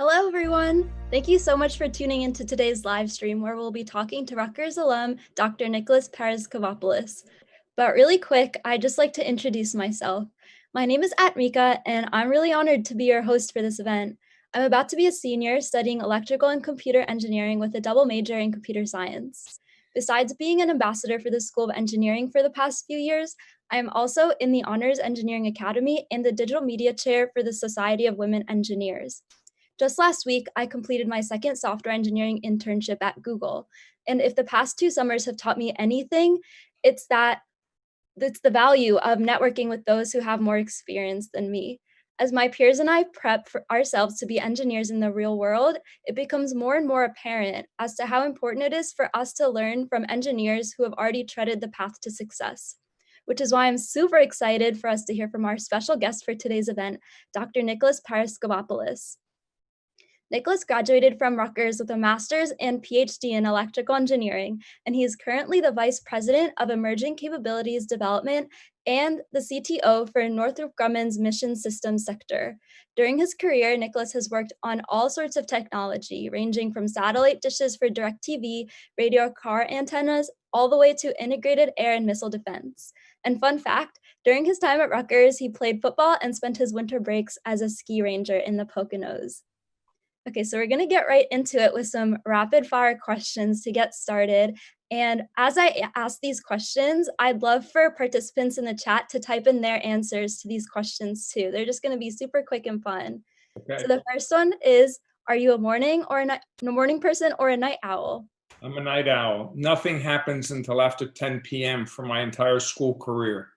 Hello, everyone. Thank you so much for tuning into today's live stream where we'll be talking to Rutgers alum, Dr. Nicholas Paraskevopoulos. But really quick, I'd just like to introduce myself. My name is Atmika, and I'm really honored to be your host for this event. I'm about to be a senior studying electrical and computer engineering with a double major in computer science. Besides being an ambassador for the School of Engineering for the past few years, I am also in the Honors Engineering Academy and the Digital Media Chair for the Society of Women Engineers. Just last week, I completed my second software engineering internship at Google. And if the past 2 summers have taught me anything, it's the value of networking with those who have more experience than me. As my peers and I prep for ourselves to be engineers in the real world, it becomes more and more apparent as to how important it is for us to learn from engineers who have already treaded the path to success. Which is why I'm super excited for us to hear from our special guest for today's event, Dr. Nicholas Paraskevopoulos. Nicholas graduated from Rutgers with a master's and PhD in electrical engineering, and he is currently the Vice President of Emerging Capabilities Development and the CTO for Northrop Grumman's Mission Systems sector. During his career, Nicholas has worked on all sorts of technology, ranging from satellite dishes for DirecTV, radio car antennas, all the way to integrated air and missile defense. And fun fact, during his time at Rutgers, he played football and spent his winter breaks as a ski ranger in the Poconos. Okay, so we're going to get right into it with some rapid fire questions to get started. And as I ask these questions, I'd love for participants in the chat to type in their answers to these questions too. They're just going to be super quick and fun. Okay. So the first one is, are you a morning person or a night owl? I'm a night owl. Nothing happens until after 10 p.m. for my entire school career.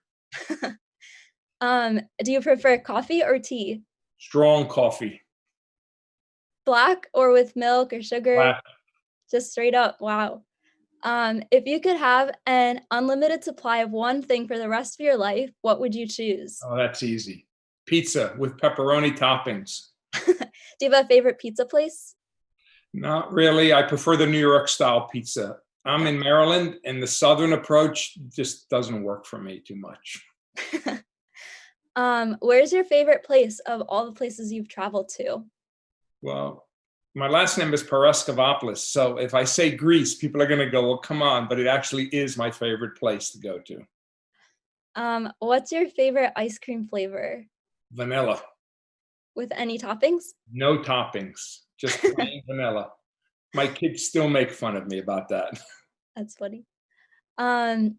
Do you prefer coffee or tea? Strong coffee. Black or with milk or sugar? Black. Just straight up, wow. If you could have an unlimited supply of one thing for the rest of your life, what would you choose? Oh, that's easy. Pizza with pepperoni toppings. Do you have a favorite pizza place? Not really. I prefer the New York style pizza. I'm in Maryland, and the Southern approach just doesn't work for me too much. Where's your favorite place of all the places you've traveled to? Well, my last name is Paraskevopoulos, so if I say Greece, people are going to go, well, come on, but it actually is my favorite place to go to. What's your favorite ice cream flavor? Vanilla. With any toppings? No toppings, just plain vanilla. My kids still make fun of me about that. That's funny. Do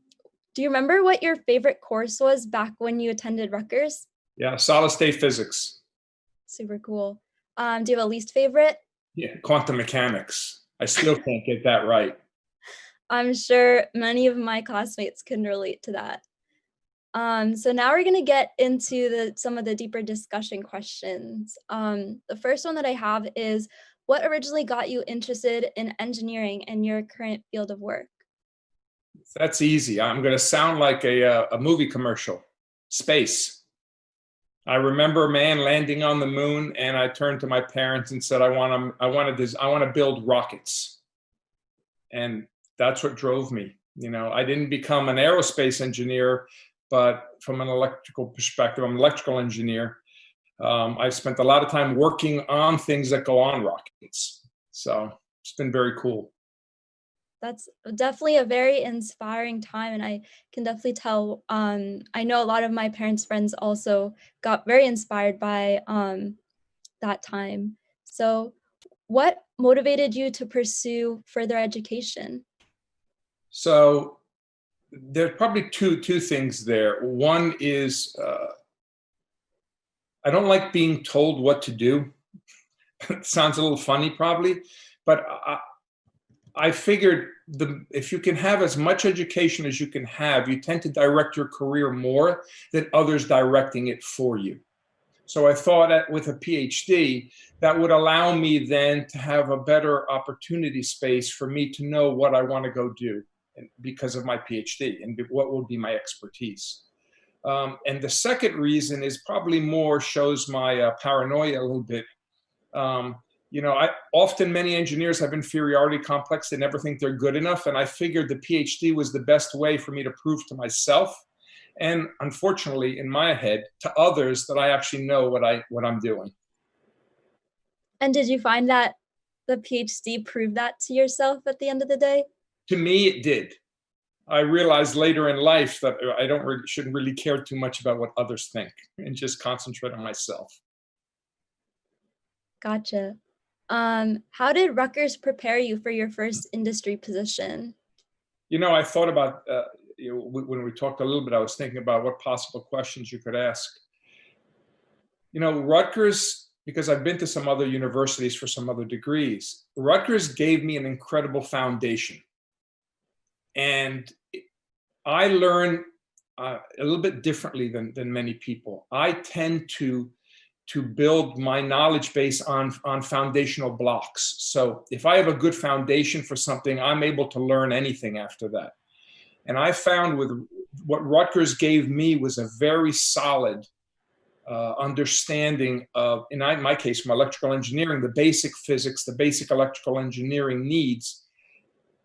you remember what your favorite course was back when you attended Rutgers? Yeah, solid state physics. Super cool. Do you have a least favorite? Yeah, quantum mechanics. I still can't get that right. I'm sure many of my classmates can relate to that. So now we're going to get into some of the deeper discussion questions. The first one that I have is, what originally got you interested in engineering and your current field of work? That's easy. I'm going to sound like a movie commercial. Space. I remember a man landing on the moon, and I turned to my parents and said, I want to build rockets. And that's what drove me. You know, I didn't become an aerospace engineer, but from an electrical perspective, I'm an electrical engineer. I spent a lot of time working on things that go on rockets. So it's been very cool. That's definitely a very inspiring time, and I can definitely tell. I know a lot of my parents' friends also got very inspired by that time. So what motivated you to pursue further education? So there's probably two things there. One is I don't like being told what to do. It sounds a little funny probably, but I figured if you can have as much education as you can have, you tend to direct your career more than others directing it for you. So I thought that with a PhD, that would allow me then to have a better opportunity space for me to know what I want to go do because of my PhD and what will be my expertise. And the second reason is probably more shows my paranoia a little bit. You know, many engineers have inferiority complex. They never think they're good enough. And I figured the PhD was the best way for me to prove to myself, and unfortunately, in my head, to others, that I actually know what I'm doing. And did you find that the PhD proved that to yourself at the end of the day? To me, it did. I realized later in life that I shouldn't really care too much about what others think and just concentrate on myself. Gotcha. How did Rutgers prepare you for your first industry position? I thought about, when we talked a little bit, I was thinking about what possible questions you could ask. Rutgers, because I've been to some other universities for some other degrees, Rutgers gave me an incredible foundation. And I learn a little bit differently than many people. I tend to build my knowledge base on foundational blocks. So if I have a good foundation for something, I'm able to learn anything after that. And I found with what Rutgers gave me was a very solid understanding of, in my case, from electrical engineering, the basic physics, the basic electrical engineering needs.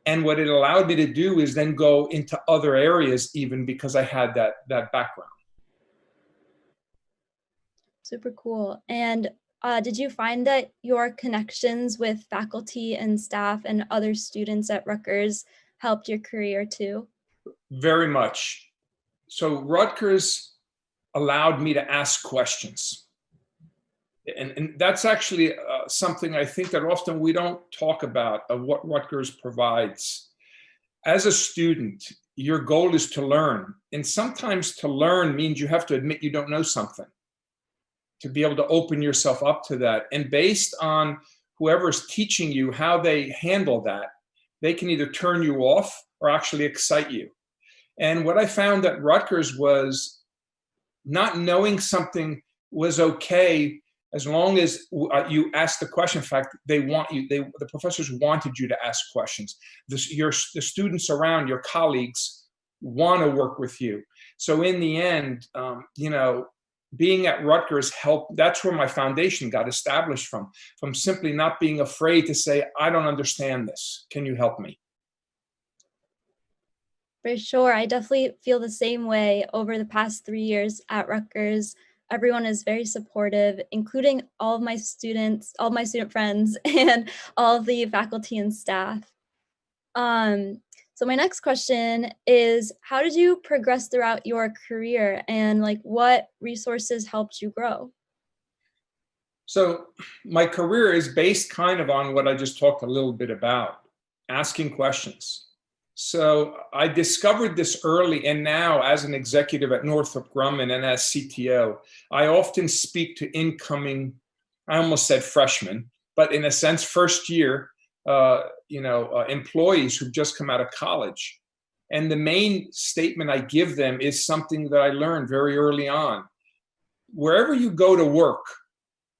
And what it allowed me to do is then go into other areas, even because I had that background. Super cool. And did you find that your connections with faculty and staff and other students at Rutgers helped your career too? Very much. So Rutgers allowed me to ask questions. And that's actually something I think that often we don't talk about, of what Rutgers provides. As a student, your goal is to learn. And sometimes to learn means you have to admit you don't know something, to be able to open yourself up to that. And based on whoever's teaching you, how they handle that, they can either turn you off or actually excite you. And what I found at Rutgers was not knowing something was okay as long as you ask the question. In fact, the professors wanted you to ask questions. The students around, your colleagues, want to work with you. So in the end, being at Rutgers helped. That's where my foundation got established from simply not being afraid to say, I don't understand this. Can you help me? For sure. I definitely feel the same way over the past 3 years at Rutgers. Everyone is very supportive, including all of my students, all of my student friends, and all of the faculty and staff. So my next question is, how did you progress throughout your career, and what resources helped you grow? So my career is based kind of on what I just talked a little bit about, asking questions. So I discovered this early, and now as an executive at Northrop Grumman and as CTO, I often speak to incoming, I almost said freshmen, but in a sense, first year, employees who've just come out of college. And the main statement I give them is something that I learned very early on. Wherever you go to work,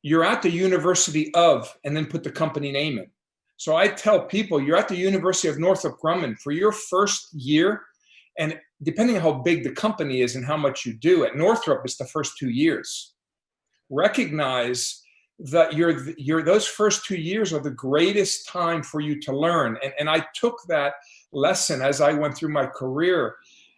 you're at the University of, and then put the company name in. So I tell people, you're at the University of Northrop Grumman for your first year, and depending on how big the company is and how much you do, at Northrop it's the first 2 years. Recognize that those first 2 years are the greatest time for you to learn. And I took that lesson as I went through my career,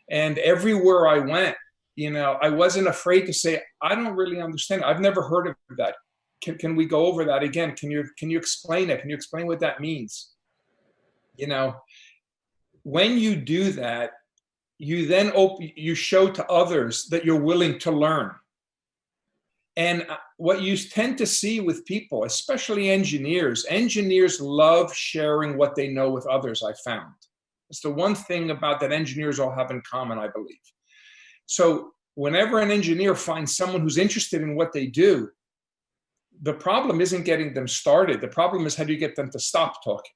and everywhere I went, I wasn't afraid to say, I don't really understand. I've never heard of that. Can we go over that again? Can you explain it? Can you explain what that means? When you do that, you then you show to others that you're willing to learn. And what you tend to see with people, especially engineers love sharing what they know with others, I found. It's the one thing about that engineers all have in common, I believe. So whenever an engineer finds someone who's interested in what they do, the problem isn't getting them started. The problem is, how do you get them to stop talking?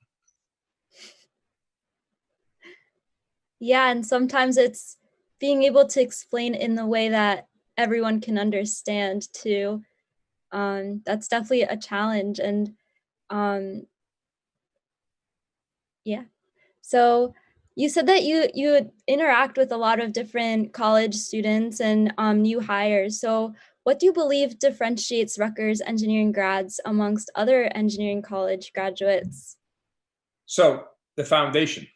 Yeah, and sometimes it's being able to explain in the way that everyone can understand too. That's definitely a challenge. And yeah. So you said that you interact with a lot of different college students and new hires. So what do you believe differentiates Rutgers engineering grads amongst other engineering college graduates? So the foundation.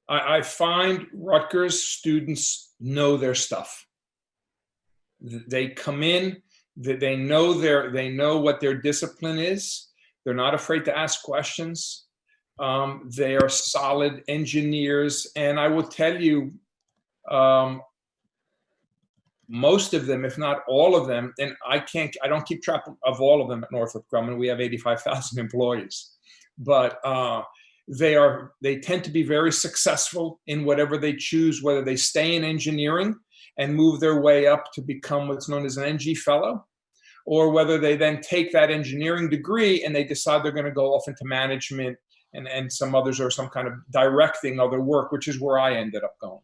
I find Rutgers students know their stuff. They come in, They know what their discipline is. They're not afraid to ask questions. They are solid engineers, and I will tell you, most of them, if not all of them, and I don't keep track of all of them at Northrop Grumman. We have 85,000 employees, but they tend to be very successful in whatever they choose, whether they stay in engineering and move their way up to become what's known as an NG fellow, or whether they then take that engineering degree and they decide they're going to go off into management and some others, or some kind of directing other work, which is where I ended up going.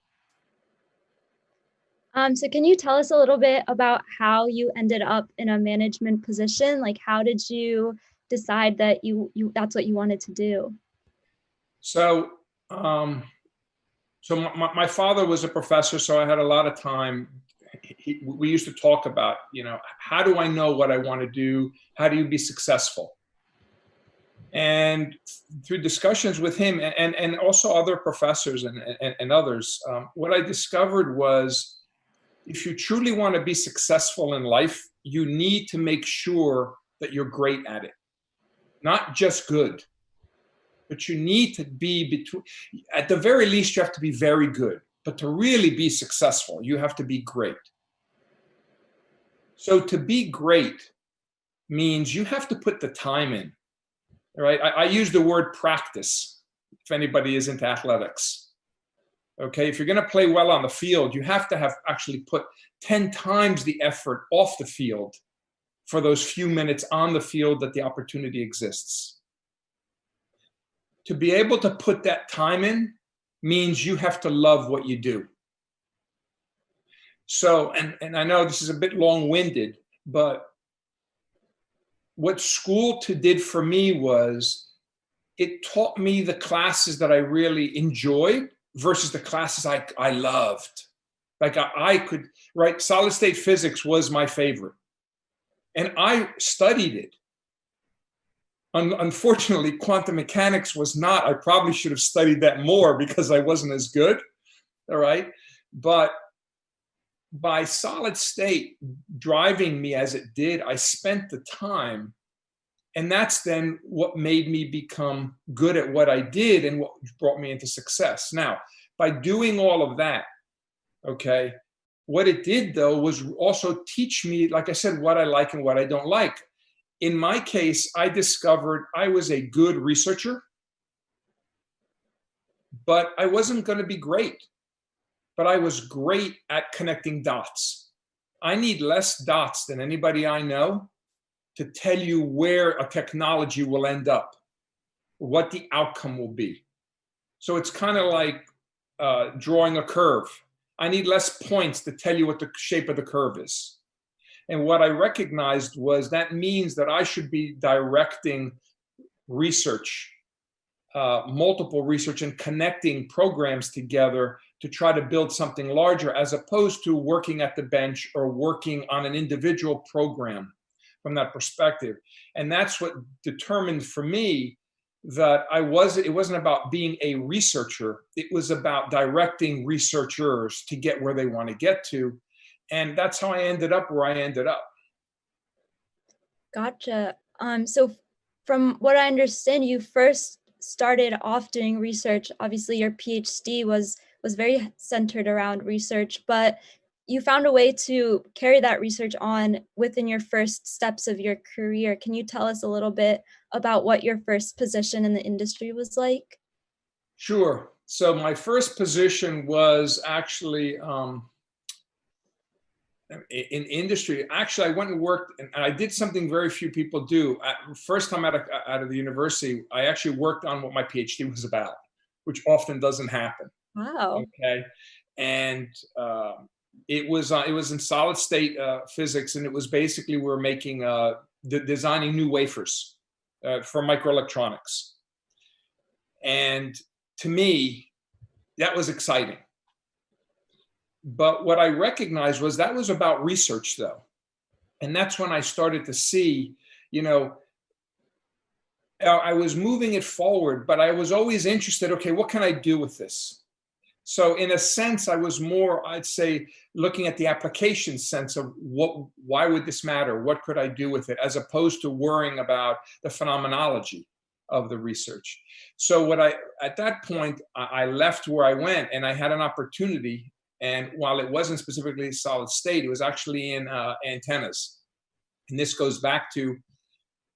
So can you tell us a little bit about how you ended up in a management position? Like, how did you decide that that's what you wanted to do? So, my father was a professor, so I had a lot of time. We used to talk about, how do I know what I want to do? How do you be successful? And through discussions with him and also other professors and others, what I discovered was, if you truly want to be successful in life, you need to make sure that you're great at it. Not just good, but you need to be at the very least, you have to be very good. But to really be successful, you have to be great. So to be great means you have to put the time in, right? I use the word practice, if anybody is into athletics. Okay, if you're going to play well on the field, you have to have actually put 10 times the effort off the field for those few minutes on the field that the opportunity exists. To be able to put that time in means you have to love what you do. So, and I know this is a bit long-winded, but what school did for me was it taught me the classes that I really enjoyed versus the classes I loved. Like I could, right? Solid state physics was my favorite. And I studied it. Unfortunately, quantum mechanics was not. I probably should have studied that more because I wasn't as good. All right. But by solid state driving me as it did, I spent the time. And that's then what made me become good at what I did and what brought me into success. Now, by doing all of that, okay, what it did, though, was also teach me, like I said, what I like and what I don't like. In my case, I discovered I was a good researcher, but I wasn't going to be great. But I was great at connecting dots. I need less dots than anybody I know to tell you where a technology will end up, what the outcome will be. So it's kind of like drawing a curve. I need less points to tell you what the shape of the curve is. And what I recognized was that means that I should be directing research, multiple research, and connecting programs together to try to build something larger, as opposed to working at the bench or working on an individual program from that perspective. And that's what determined for me that it wasn't about being a researcher. It was about directing researchers to get where they want to get to. And that's how I ended up where I ended up. Gotcha. So from what I understand, you first started off doing research. Obviously, your PhD was very centered around research, but you found a way to carry that research on within your first steps of your career. Can you tell us a little bit about what your first position in the industry was like? Sure. So my first position was actually in industry. Actually, I went and worked, and I did something very few people do. First time out of the university, I actually worked on what my PhD was about, which often doesn't happen. Wow. Okay, and it was in solid state physics, and it was basically we were making designing new wafers for microelectronics, and to me, that was exciting. But what I recognized was that was about research, though. And that's when I started to see, I was moving it forward, but I was always interested, okay, what can I do with this? So in a sense, I was more, I'd say, looking at the application sense of why would this matter? What could I do with it? As opposed to worrying about the phenomenology of the research. So at that point, I left where I went and I had an opportunity. And while it wasn't specifically solid state, it was actually in antennas. And this goes back to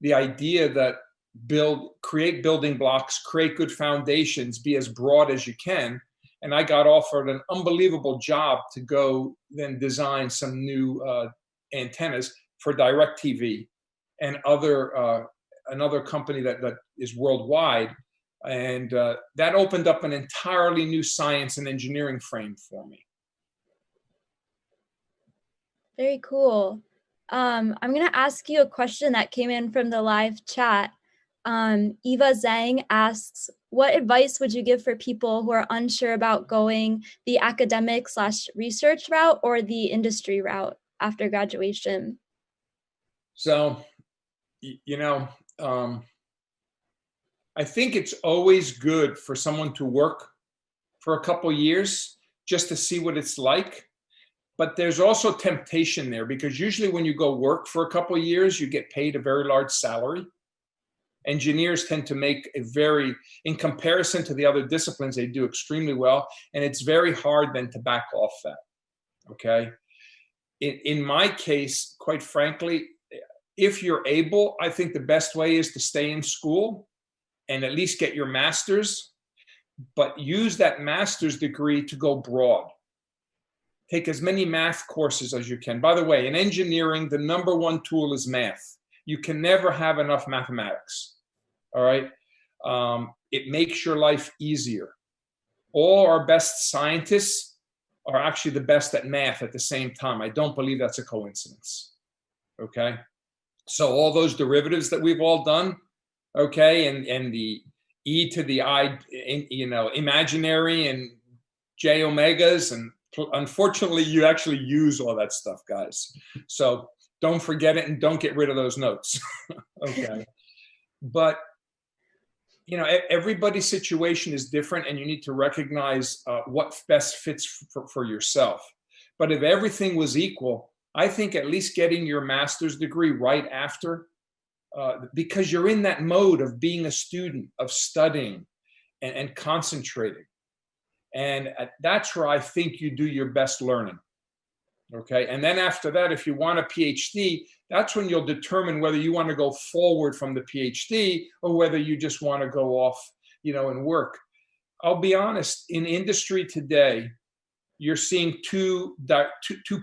the idea that create building blocks, create good foundations, be as broad as you can. And I got offered an unbelievable job to go then design some new antennas for DirecTV and another company that is worldwide. And that opened up an entirely new science and engineering frame for me. Very cool. I'm going to ask you a question that came in from the live chat. Eva Zhang asks, what advice would you give for people who are unsure about going the academic/research route or the industry route after graduation? So, I think it's always good for someone to work for a couple years just to see what it's like. But there's also temptation there, because usually when you go work for a couple of years, you get paid a very large salary. Engineers tend to make in comparison to the other disciplines, they do extremely well. And it's very hard then to back off that. Okay. In my case, quite frankly, if you're able, I think the best way is to stay in school and at least get your master's, but use that master's degree to go broad. Take as many math courses as you can. By the way, in engineering, the number one tool is math. You can never have enough mathematics. All right. It makes your life easier. All our best scientists are actually the best at math at the same time. I don't believe that's a coincidence. Okay. So all those derivatives that we've all done, okay, and the e to the I, imaginary and j omegas, and unfortunately, you actually use all that stuff, guys. So don't forget it and don't get rid of those notes. Okay. But, everybody's situation is different and you need to recognize what best fits for yourself. But if everything was equal, I think at least getting your master's degree right after, because you're in that mode of being a student, of studying and concentrating. And that's where I think you do your best learning. Okay. And then after that, if you want a PhD, that's when you'll determine whether you want to go forward from the PhD or whether you just want to go off, and work. I'll be honest, in industry today, you're seeing two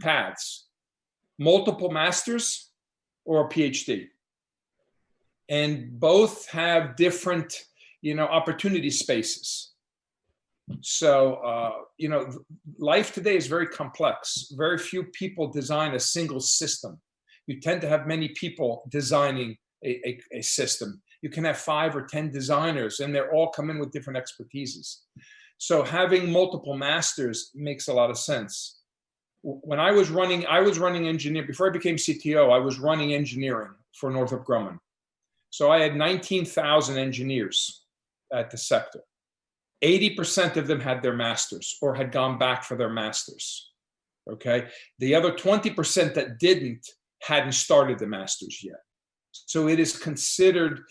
paths: multiple masters or a PhD. And both have different, opportunity spaces. So, life today is very complex. Very few people design a single system. You tend to have many people designing a system. You can have 5 or 10 designers, and they're all come in with different expertises. So having multiple masters makes a lot of sense. When I was running engineering, before I became CTO, I was running engineering for Northrop Grumman. So I had 19,000 engineers at the sector. 80% of them had their masters or had gone back for their masters. Okay. The other 20% that hadn't started the masters yet. So it is considered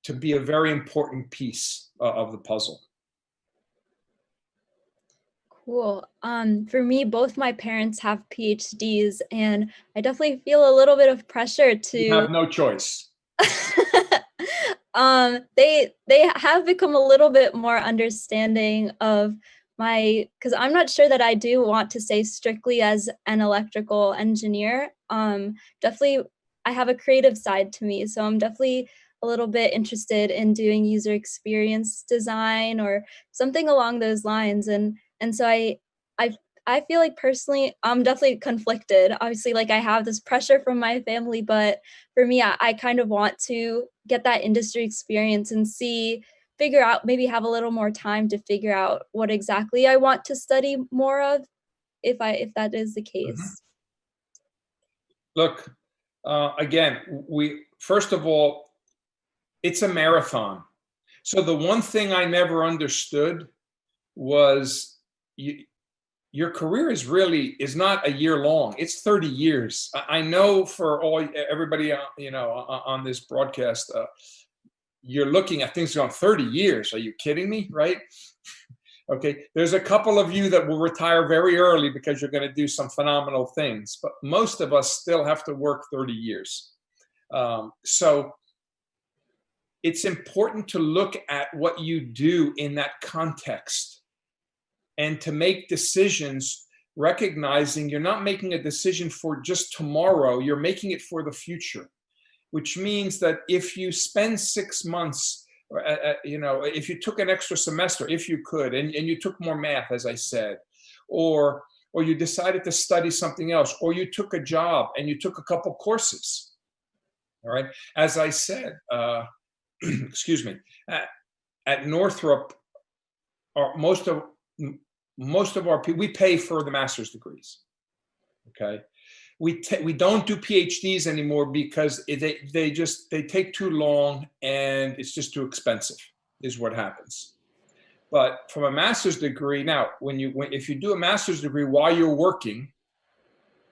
to be a very important piece of the puzzle. Cool. For me, both my parents have PhDs, and I definitely feel a little bit of pressure to. You have no choice. They have become a little bit more understanding of because I'm not sure that I do want to stay strictly as an electrical engineer. Definitely, I have a creative side to me, so I'm definitely a little bit interested in doing user experience design or something along those lines. And so I feel like personally, I'm definitely conflicted. Obviously, like I have this pressure from my family, but for me, I kind of want to get that industry experience and figure out, maybe have a little more time to figure out what exactly I want to study more of, if that is the case. Mm-hmm. Look, again, first of all, it's a marathon. So the one thing I never understood was your career is not a year long. It's 30 years. I know for everybody, on this broadcast, you're looking at things going 30 years. Are you kidding me? Right? Okay. There's a couple of you that will retire very early because you're going to do some phenomenal things, but most of us still have to work 30 years. So it's important to look at what you do in that context and to make decisions recognizing you're not making a decision for just tomorrow, you're making it for the future, which means that if you spend 6 months, if you took an extra semester, if you could, and you took more math, as I said, or you decided to study something else, or you took a job and you took a couple courses, all right? As I said, excuse me, at Northrop, most of our people, we pay for the master's degrees, okay? We don't do PhDs anymore because they take too long and it's just too expensive, is what happens. But from a master's degree, now, if you do a master's degree while you're working,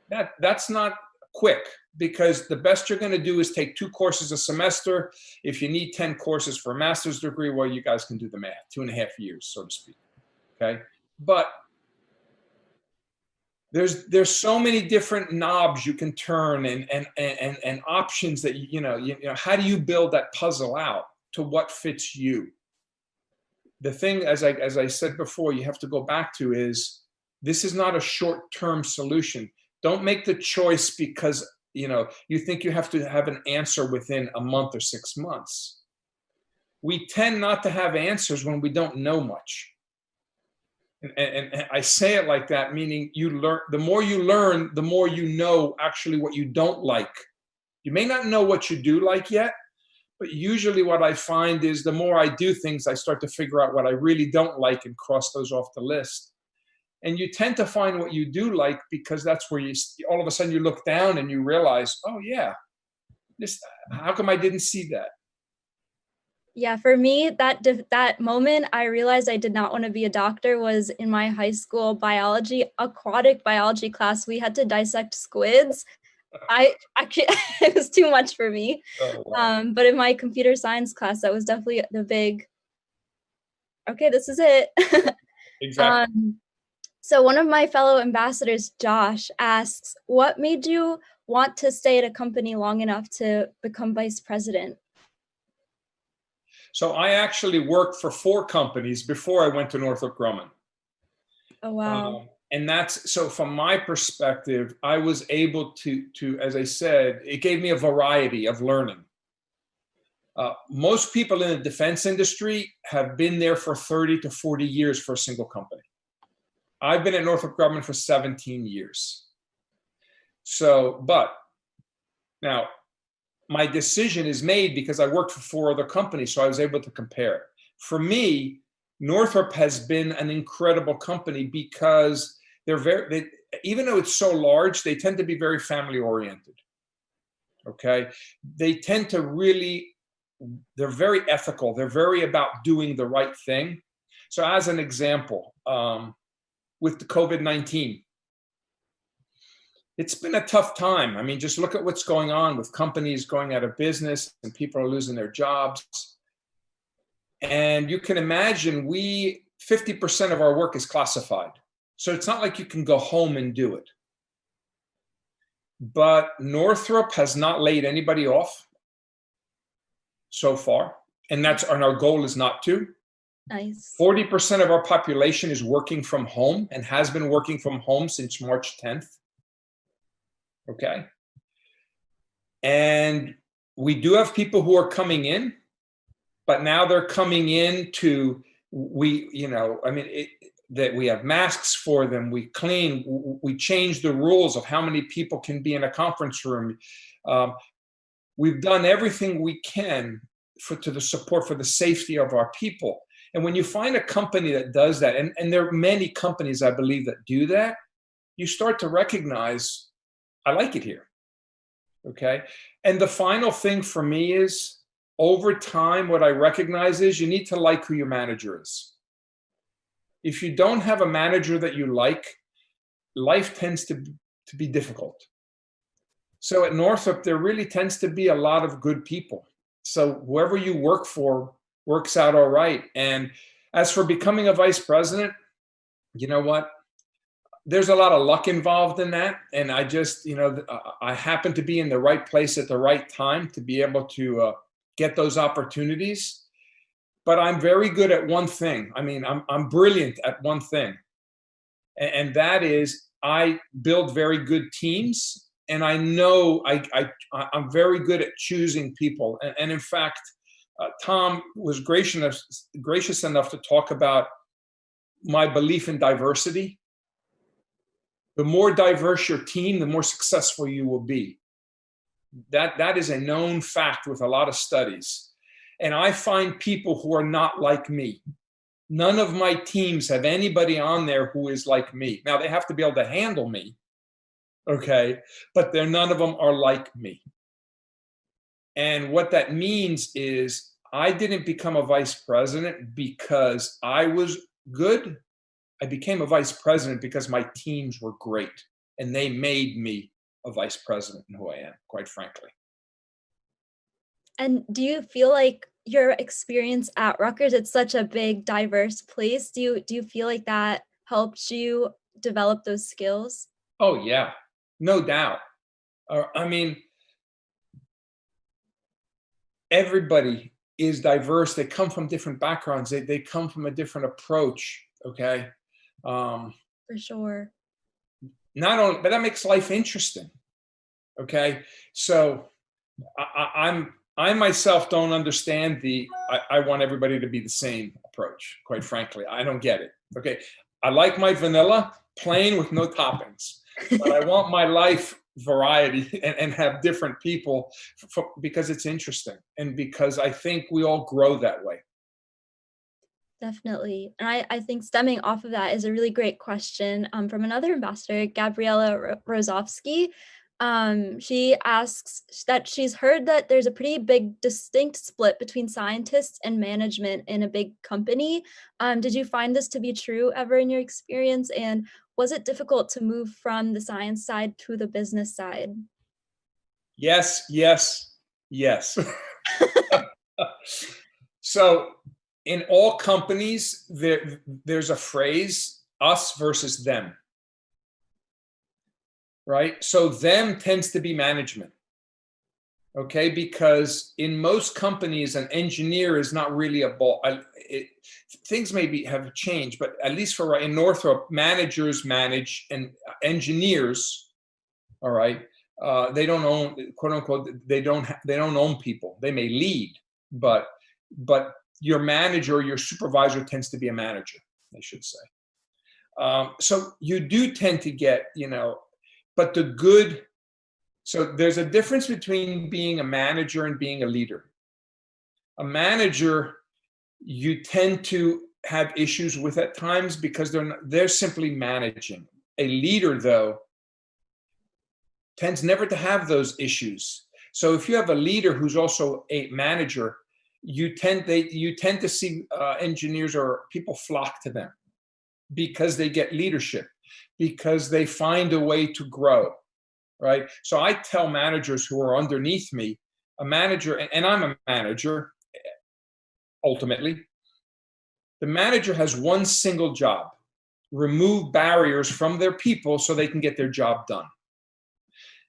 that's not quick, because the best you're going to do is take 2 courses a semester. If you need 10 courses for a master's degree, well, you guys can do the math, 2.5 years, so to speak. Okay. But there's so many different knobs you can turn and options that, how do you build that puzzle out to what fits you? The thing, as I said before, you have to go back to is, this is not a short-term solution. Don't make the choice because, you think you have to have an answer within a month or 6 months. We tend not to have answers when we don't know much. And I say it like that, meaning the more you learn, the more you know actually what you don't like. You may not know what you do like yet, but usually what I find is the more I do things, I start to figure out what I really don't like and cross those off the list. And you tend to find what you do like, because that's where all of a sudden you look down and you realize, oh yeah, how come I didn't see that? Yeah, for me, that moment I realized I did not want to be a doctor was in my high school aquatic biology class. We had to dissect squids. I actually, it was too much for me. Oh, wow. But in my computer science class, that was definitely the big, okay, this is it. Exactly. So one of my fellow ambassadors, Josh, asks, what made you want to stay at a company long enough to become vice president? So I actually worked for 4 companies before I went to Northrop Grumman. Oh, wow. And so from my perspective, I was able to, as I said, it gave me a variety of learning. Most people in the defense industry have been there for 30 to 40 years for a single company. I've been at Northrop Grumman for 17 years. But now, my decision is made because I worked for 4 other companies, so I was able to compare. For me, Northrop has been an incredible company because even though it's so large, they tend to be very family oriented. Okay, they tend to they're very ethical. They're very about doing the right thing. So, as an example, with the COVID-19. It's been a tough time. I mean, just look at what's going on with companies going out of business and people are losing their jobs. And you can imagine 50% of our work is classified. So it's not like you can go home and do it. But Northrop has not laid anybody off so far. And our goal is not to. Nice. 40% of our population is working from home and has been working from home since March 10th. Okay. And we do have people who are coming in, but now they're coming in that we have masks for them. We clean, we change the rules of how many people can be in a conference room. We've done everything we can to the support for the safety of our people. And when you find a company that does that, and there are many companies, I believe, that do that, you start to recognize, I like it here. Okay. And the final thing for me is, over time, what I recognize is you need to like who your manager is. If you don't have a manager that you like, life tends to be difficult. So at Northrop, there really tends to be a lot of good people. So whoever you work for works out all right. And as for becoming a vice president, you know what? There's a lot of luck involved in that. And I just, I happen to be in the right place at the right time to be able to get those opportunities. But I'm very good at one thing. I mean, I'm brilliant at one thing. And that is I build very good teams. And I know I'm very good at choosing people. And in fact, Tom was gracious enough to talk about my belief in diversity. The more diverse your team, the more successful you will be. That is a known fact with a lot of studies. And I find people who are not like me. None of my teams have anybody on there who is like me. Now, they have to be able to handle me, okay? But none of them are like me. And what that means is I didn't become a vice president because I was good. I became a vice president because my teams were great, and they made me a vice president in who I am, quite frankly. And do you feel like your experience at Rutgers, it's such a big, diverse place. Do you feel like that helped you develop those skills? Oh, yeah, no doubt. I mean, everybody is diverse. They come from different backgrounds. They come from a different approach, okay? For sure. Not only, but that makes life interesting, okay? So I myself don't understand I want everybody to be the same approach, quite frankly. I don't get it, okay? I like my vanilla plain with no toppings, but I want my life variety and have different people because it's interesting and because I think we all grow that way. Definitely. And I think stemming off of that is a really great question from another ambassador, Gabriela Rozovsky. She asks that she's heard that there's a pretty big distinct split between scientists and management in a big company. Did you find this to be true ever in your experience? And was it difficult to move from the science side to the business side? Yes, yes, yes. So in all companies, there's a phrase, us versus them, right? So them tends to be management, okay? Because in most companies, an engineer is not really a ball. Things maybe have changed, but at least in Northrop, managers manage and engineers, all right? They don't own, quote unquote, they don't own people. They may lead, but your manager, your supervisor tends to be a manager, I should say. So you do tend to get, but so there's a difference between being a manager and being a leader. A manager, you tend to have issues with at times because they're simply managing. A leader, though, tends never to have those issues. So if you have a leader who's also a manager, you tend to see engineers or people flock to them because they get leadership, because they find a way to grow, right? So I tell managers who are underneath me, a manager, and I'm a manager, ultimately, the manager has one single job: remove barriers from their people so they can get their job done.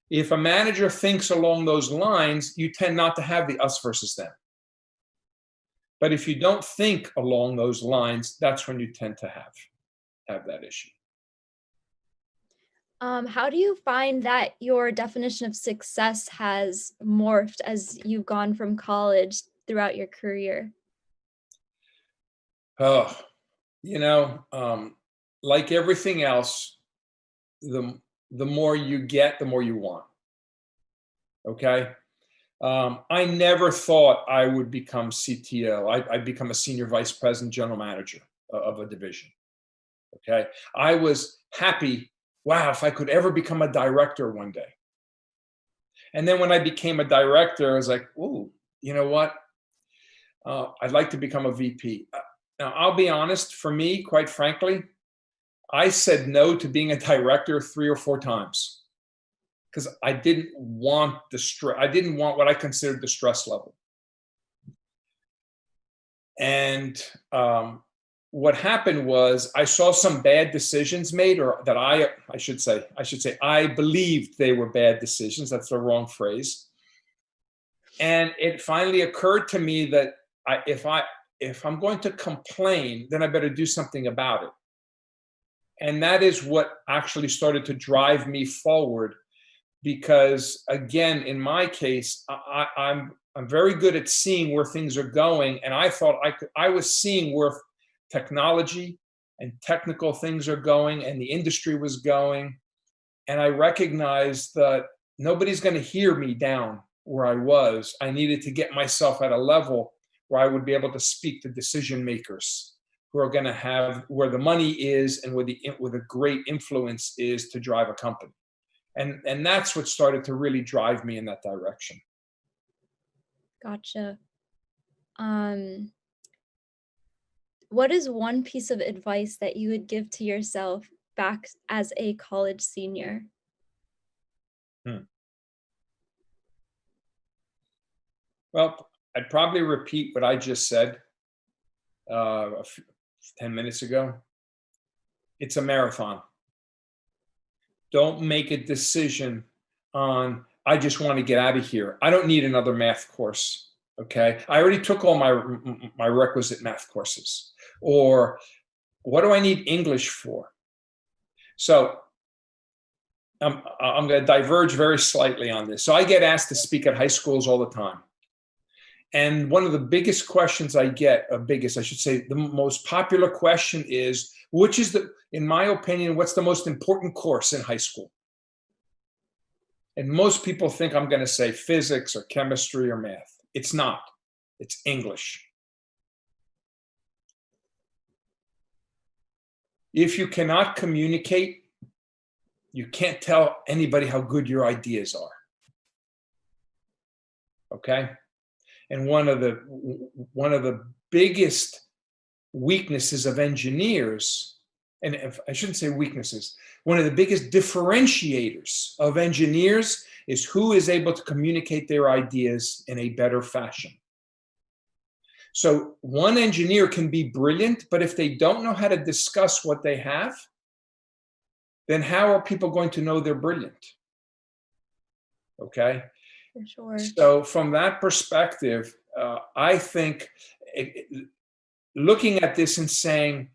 If a manager thinks along those lines, you tend not to have the us versus them. But if you don't think along those lines, that's when you tend to have that issue. How do you find that your definition of success has morphed as you've gone from college throughout your career? Oh, like everything else, the more you get, the more you want. Okay. I never thought I would become CTO. I'd become a senior vice president, general manager of a division. Okay. I was happy. Wow, if I could ever become a director one day. And then when I became a director, I was like, ooh, you know what? I'd like to become a VP. Now, I'll be honest, for me, quite frankly, I said no to being a director 3 or 4 times because I didn't want the stress. I didn't want what I considered the stress level. And what happened was I saw some bad decisions made, or that I should say, I believed they were bad decisions. That's the wrong phrase. And it finally occurred to me that if I'm going to complain, then I better do something about it. And that is what actually started to drive me forward, because again, in my case, I'm very good at seeing where things are going, and I thought I was seeing where technology and technical things are going, and the industry was going, and I recognized that nobody's going to hear me down where I was. I needed to get myself at a level where I would be able to speak to decision makers who are going to have where the money is and where the great influence is to drive a company. And that's what started to really drive me in that direction. Gotcha. What is one piece of advice that you would give to yourself back as a college senior? Hmm. Well, I'd probably repeat what I just said 10 minutes ago. It's a marathon. Don't make a decision on, I just want to get out of here. I don't need another math course. Okay. I already took all my requisite math courses. Or what do I need English for? So I'm going to diverge very slightly on this. So I get asked to speak at high schools all the time. And one of the biggest questions I get, I should say, the most popular question is, in my opinion, what's the most important course in high school? And most people think I'm going to say physics or chemistry or math. It's not. It's English. If you cannot communicate, you can't tell anybody how good your ideas are. Okay? And one of the biggest weaknesses of engineers, and I shouldn't say weaknesses, one of the biggest differentiators of engineers is who is able to communicate their ideas in a better fashion. So one engineer can be brilliant, but if they don't know how to discuss what they have, then how are people going to know they're brilliant? Okay? For sure. So from that perspective, I think looking at this and saying,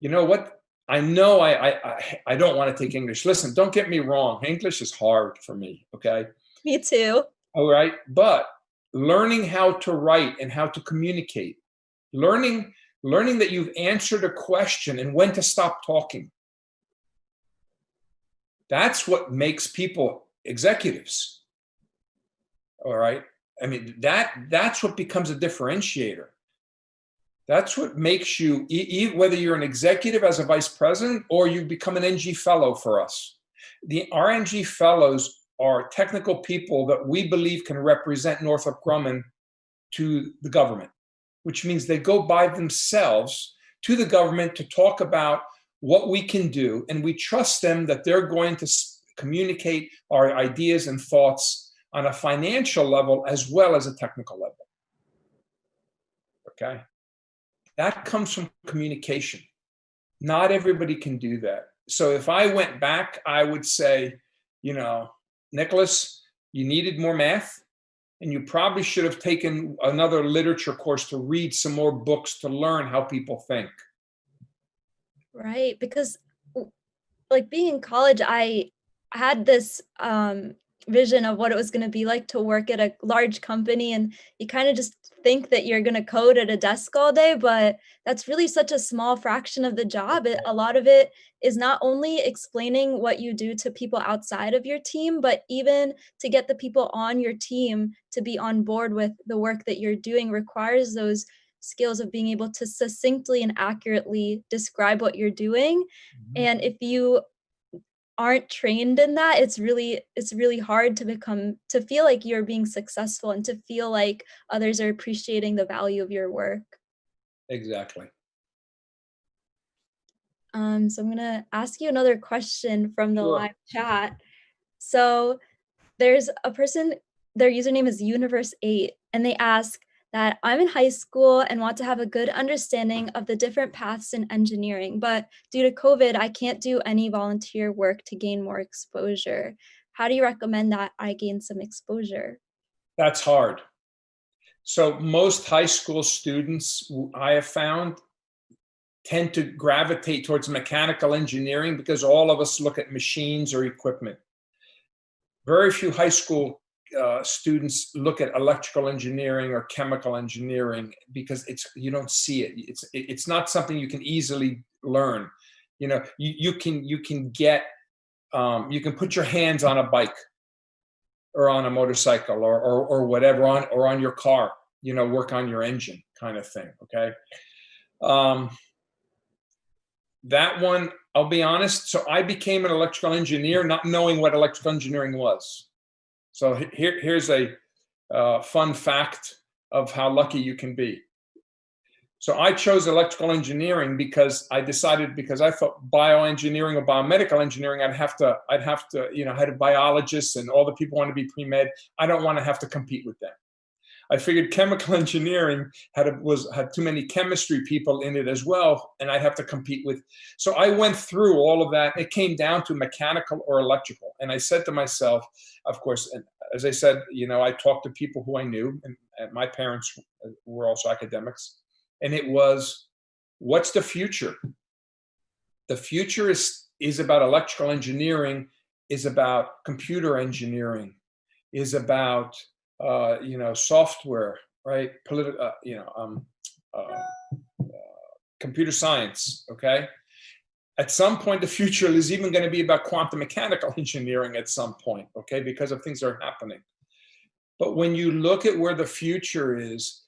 you know what, I know I don't want to take English. Listen, don't get me wrong. English is hard for me, okay? Me too. All right, but learning how to write and how to communicate, learning that you've answered a question and when to stop talking. That's what makes people executives. All right. I mean, that's what becomes a differentiator. That's what makes you, whether you're an executive as a vice president or you become an NG fellow for us. Our NG fellows are technical people that we believe can represent Northrop Grumman to the government, which means they go by themselves to the government to talk about what we can do. And we trust them that they're going to communicate our ideas and thoughts on a financial level as well as a technical level. Okay? That comes from communication. Not everybody can do that. So if I went back, I would say, Nicholas, you needed more math, and you probably should have taken another literature course to read some more books to learn how people think. Right, because like being in college, I had this vision of what it was going to be like to work at a large company, and you kind of just think that you're going to code at a desk all day, but that's really such a small fraction of the job. A lot of it is not only explaining what you do to people outside of your team, but even to get the people on your team to be on board with the work that you're doing requires those skills of being able to succinctly and accurately describe what you're doing. Mm-hmm. And if you aren't trained in that, it's really hard to feel like you're being successful and to feel like others are appreciating the value of your work. Exactly. So I'm gonna ask you another question from the Sure. live chat. So there's a person, their username is Universe8, and they ask that I'm in high school and want to have a good understanding of the different paths in engineering, but due to COVID, I can't do any volunteer work to gain more exposure. How do you recommend that I gain some exposure? That's hard. So most high school students I have found tend to gravitate towards mechanical engineering because all of us look at machines or equipment. Very few high school students look at electrical engineering or chemical engineering because you don't see it. It's not something you can easily learn. You can get you can put your hands on a bike or on a motorcycle or whatever on your car. Work on your engine kind of thing. Okay. Um, that one, I'll be honest. So I became an electrical engineer not knowing what electrical engineering was. So here's a fun fact of how lucky you can be. So I chose electrical engineering because I thought bioengineering or biomedical engineering, I'd have to, had biologists and all the people want to be pre-med. I don't want to have to compete with them. I figured chemical engineering had too many chemistry people in it as well, and I'd have to compete with. So I went through all of that. It came down to mechanical or electrical, and I said to myself, of course, and as I said, I talked to people who I knew, and my parents were also academics, and it was, what's the future? The future is about electrical engineering, is about computer engineering, is about software, right? Computer science. Okay. At some point, the future is even going to be about quantum mechanical engineering at some point. Okay, because of things that are happening. But when you look at where the future is,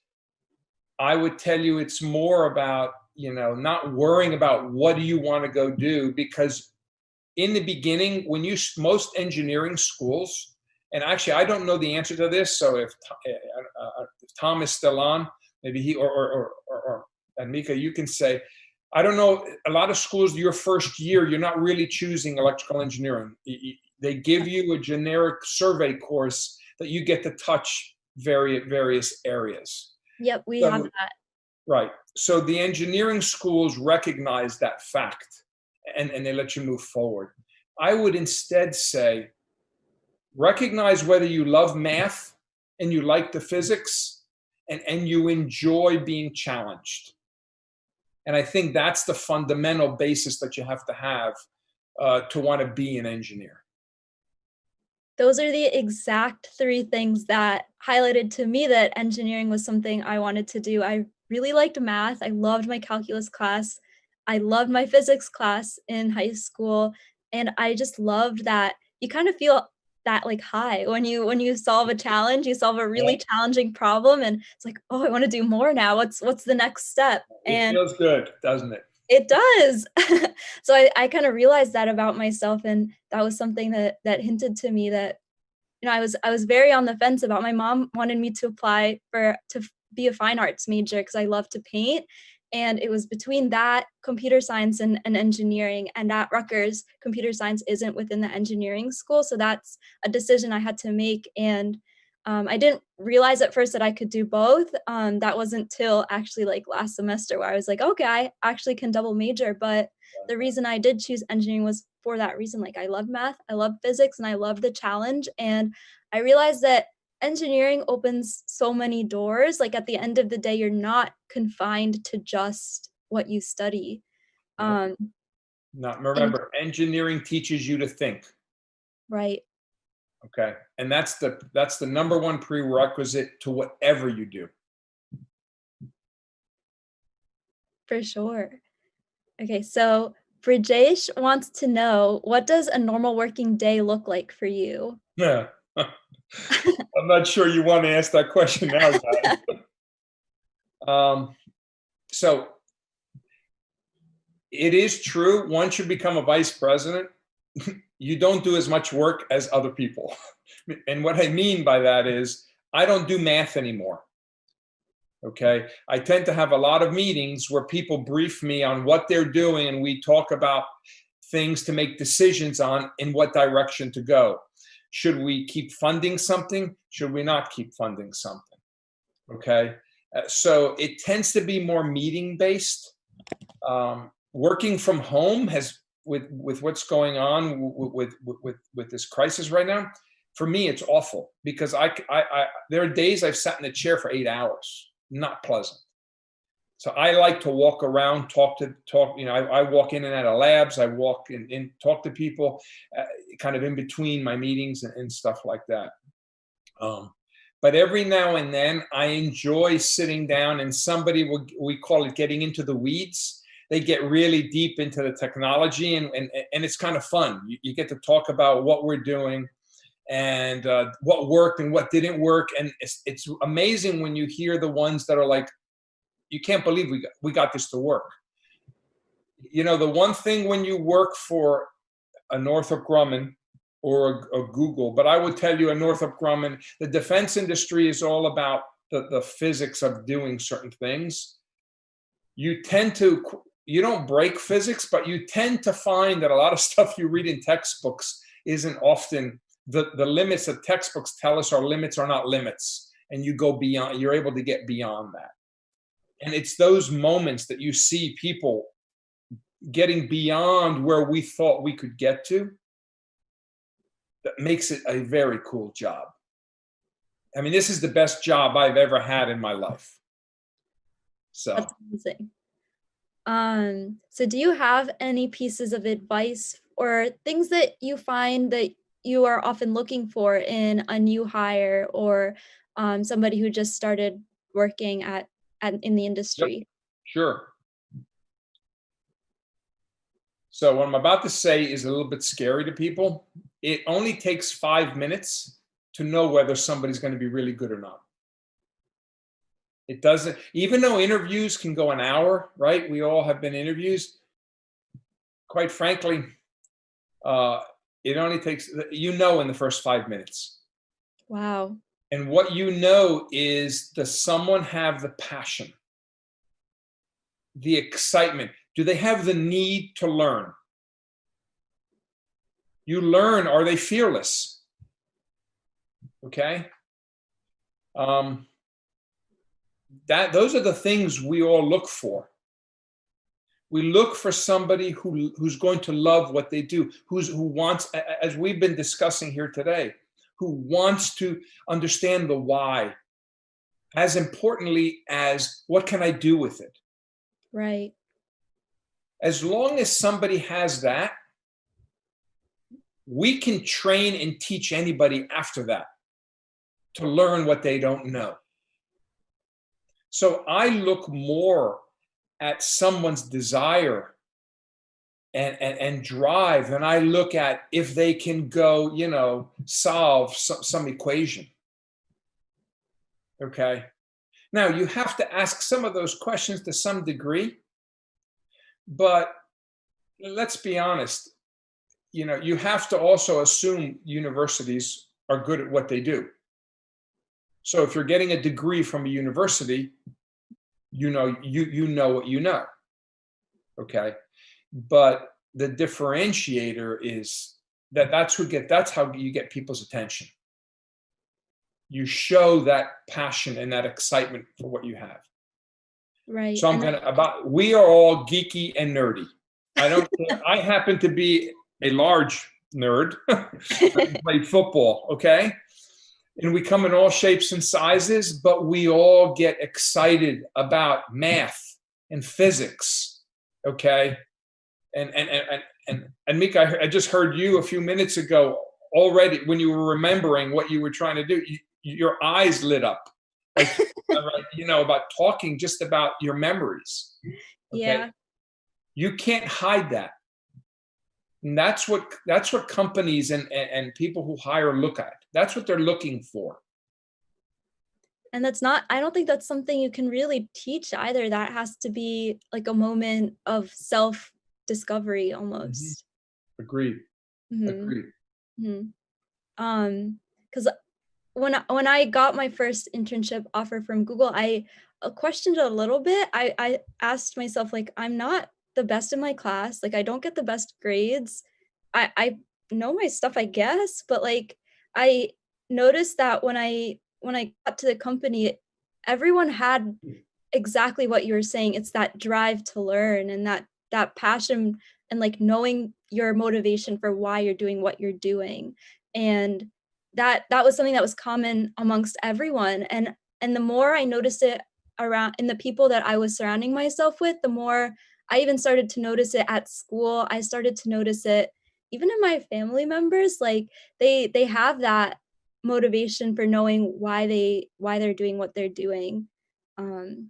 I would tell you it's more about not worrying about what do you want to go do, because in the beginning, most engineering schools, and actually, I don't know the answer to this. So if Tom is still on, maybe he or and Mika, you can say, I don't know. A lot of schools, your first year, you're not really choosing electrical engineering. They give you a generic survey course that you get to touch various areas. Yep, we have that. Right. So the engineering schools recognize that fact, and they let you move forward. I would instead say, recognize whether you love math and you like the physics and you enjoy being challenged. And I think that's the fundamental basis that you have to want to be an engineer. Those are the exact three things that highlighted to me that engineering was something I wanted to do. I really liked math. I loved my calculus class. I loved my physics class in high school. And I just loved that you kind of feel that like high when you solve a challenge, you solve a really challenging problem and it's like, oh, I want to do more now. What's the next step? It And feels good, doesn't it? it does. So I kind of realized that about myself, and that was something that hinted to me that I was very on the fence about. My mom wanted me to apply to be a fine arts major because I love to paint, and it was between that, computer science, and engineering. And at Rutgers, computer science isn't within the engineering school, so that's a decision I had to make. And I didn't realize at first that I could do both. That wasn't till actually like last semester where I was like, okay, I actually can double major. But the reason I did choose engineering was for that reason. Like I love math, I love physics, and I love the challenge. And I realized that engineering opens so many doors. Like at the end of the day, you're not confined to just what you study. Not remember, engineering teaches you to think. Right. Okay. And that's the number one prerequisite to whatever you do. For sure. Okay, so Brijesh wants to know, what does a normal working day look like for you? Yeah. I'm not sure you want to ask that question now, guys. So it is true, once you become a vice president, you don't do as much work as other people. And what I mean by that is, I don't do math anymore. Okay. I tend to have a lot of meetings where people brief me on what they're doing, and we talk about things to make decisions on in what direction to go. Should we keep funding something? Should we not keep funding something? Okay. So it tends to be more meeting based. Working from home has, with what's going on with this crisis right now, for me it's awful, because I there are days I've sat in a chair for 8 hours. Not pleasant. So I like to walk around, talk. I walk in and out of labs. I walk in talk to people, kind of in between my meetings and stuff like that. But every now and then I enjoy sitting down and somebody will, we call it getting into the weeds. They get really deep into the technology, and it's kind of fun. You get to talk about what we're doing and what worked and what didn't work. And it's amazing when you hear the ones that are like, you can't believe we got this to work. You know, the one thing when you work for a Northrop Grumman or a Google, but I would tell you a Northrop Grumman, the defense industry is all about the physics of doing certain things. You don't break physics, but you tend to find that a lot of stuff you read in textbooks isn't often the limits that textbooks tell us are limits are not limits. And you go beyond, you're able to get beyond that. And it's those moments that you see people getting beyond where we thought we could get to that makes it a very cool job. I mean, this is the best job I've ever had in my life. So that's amazing. So do you have any pieces of advice or things that you find that you are often looking for in a new hire or somebody who just started working in the industry? Yep, sure. So what I'm about to say is a little bit scary to people. It only takes 5 minutes to know whether somebody's going to be really good or not. It doesn't, even though interviews can go an hour, right? We all have been interviews. Quite frankly, it only takes, in the first 5 minutes. Wow. And what you know is, does someone have the passion, the excitement? Do they have the need to learn? You learn, are they fearless? Okay. Those are the things we all look for. We look for somebody who's going to love what they do, who wants, as we've been discussing here today, who wants to understand the why, as importantly as what can I do with it? Right. As long as somebody has that, we can train and teach anybody after that to learn what they don't know. So I look more at someone's desire and drive than I look at if they can go, solve some equation. Okay. Now you have to ask some of those questions to some degree, but let's be honest, you have to also assume universities are good at what they do. So if you're getting a degree from a university, you know what you know. Okay. But the differentiator is that's how you get people's attention. You show that passion and that excitement for what you have. Right. So we are all geeky and nerdy. I happen to be a large nerd. I play football, okay? And we come in all shapes and sizes, but we all get excited about math and physics, okay? And Mika, I just heard you a few minutes ago already when you were remembering what you were trying to do. Your eyes lit up, like, about talking just about your memories. Okay? Yeah. You can't hide that. And that's what companies and people who hire look at. That's what they're looking for. And I don't think that's something you can really teach either. That has to be like a moment of self-discovery almost. Agreed. Mm-hmm. Agreed. Mm-hmm. Because when I got my first internship offer from Google, I questioned it a little bit. I asked myself, like, I'm not the best in my class. Like, I don't get the best grades. I know my stuff, I guess, but like I noticed that when I got to the company, everyone had exactly what you were saying. It's that drive to learn and that passion and like knowing your motivation for why you're doing what you're doing. And that was something that was common amongst everyone. And the more I noticed it around in the people that I was surrounding myself with, the more I even started to notice it at school. I started to notice it even in my family members. Like they have that motivation for knowing why they're doing what they're doing. Um,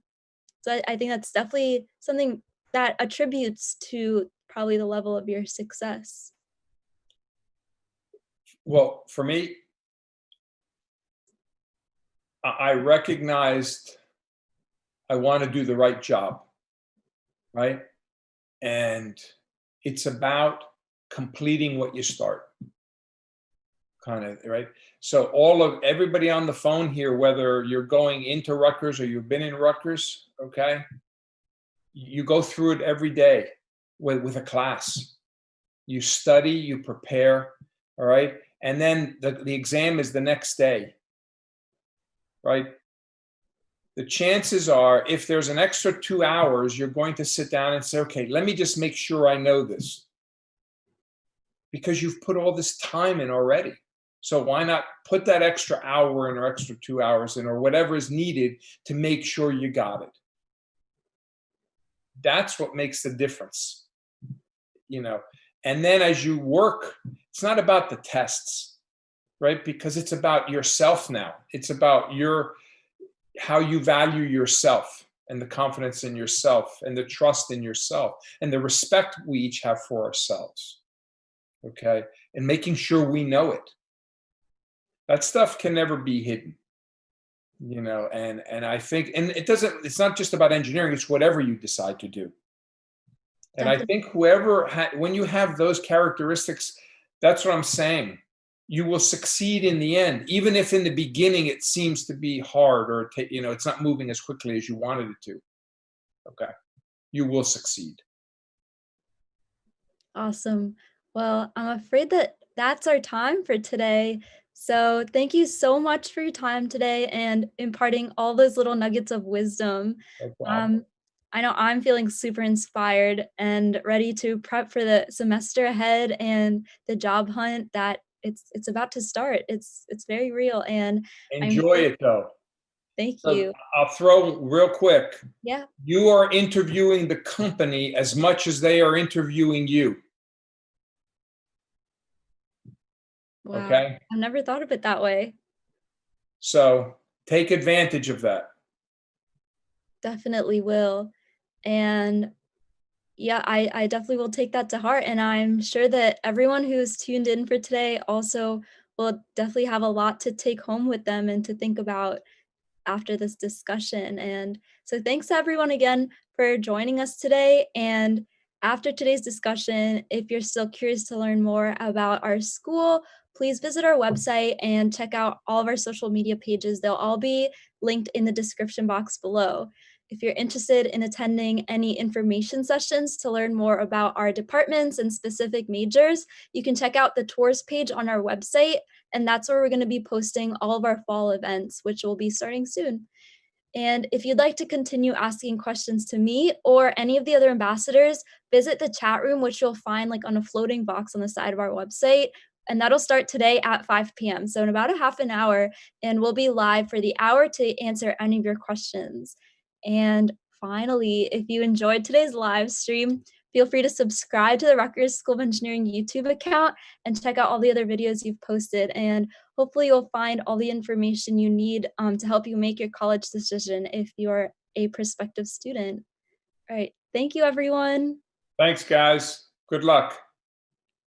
so I think that's definitely something that attributes to probably the level of your success. Well, for me, I recognized I want to do the right job, right? And it's about completing what you start, kind of, right? So everybody on the phone here, whether you're going into Rutgers or you've been in Rutgers, okay, you go through it every day with a class. You study, you prepare, all right? And then the exam is the next day, right? The chances are, if there's an extra 2 hours, you're going to sit down and say, okay, let me just make sure I know this. Because you've put all this time in already. So why not put that extra hour in or extra 2 hours in or whatever is needed to make sure you got it? That's what makes the difference, you know. And then as you work, it's not about the tests, right? Because it's about yourself now. It's about how you value yourself and the confidence in yourself and the trust in yourself and the respect we each have for ourselves. Okay. And making sure we know it. That stuff can never be hidden, you know, and I think, and it's not just about engineering, it's whatever you decide to do. And I Definitely. think when you have those characteristics, that's what I'm saying. You will succeed in the end, even if in the beginning it seems to be hard or it's not moving as quickly as you wanted it to. Okay, you will succeed. Awesome. Well, I'm afraid that that's our time for today. So thank you so much for your time today and imparting all those little nuggets of wisdom. No problem. Um, I know I'm feeling super inspired and ready to prep for the semester ahead and the job hunt that it's about to start. It's very real, and I'm Enjoy sure. it though. Thank So you. I'll throw real quick. Yeah. You are interviewing the company as much as they are interviewing you. Wow. Okay. I've never thought of it that way. So take advantage of that. Definitely will. And yeah, I definitely will take that to heart, and I'm sure that everyone who's tuned in for today also will definitely have a lot to take home with them and to think about after this discussion. And so thanks everyone again for joining us today. And after today's discussion, if you're still curious to learn more about our school, please visit our website and check out all of our social media pages. They'll all be linked in the description box below. If you're interested in attending any information sessions to learn more about our departments and specific majors, you can check out the tours page on our website, and that's where we're going to be posting all of our fall events, which will be starting soon. And if you'd like to continue asking questions to me or any of the other ambassadors, visit the chat room, which you'll find like on a floating box on the side of our website. And that'll start today at 5 p.m. So in about a half an hour, and we'll be live for the hour to answer any of your questions. And finally, if you enjoyed today's live stream, feel free to subscribe to the Rutgers School of Engineering YouTube account and check out all the other videos you've posted. And hopefully you'll find all the information you need to help you make your college decision if you're a prospective student. All right. Thank you, everyone. Thanks, guys. Good luck.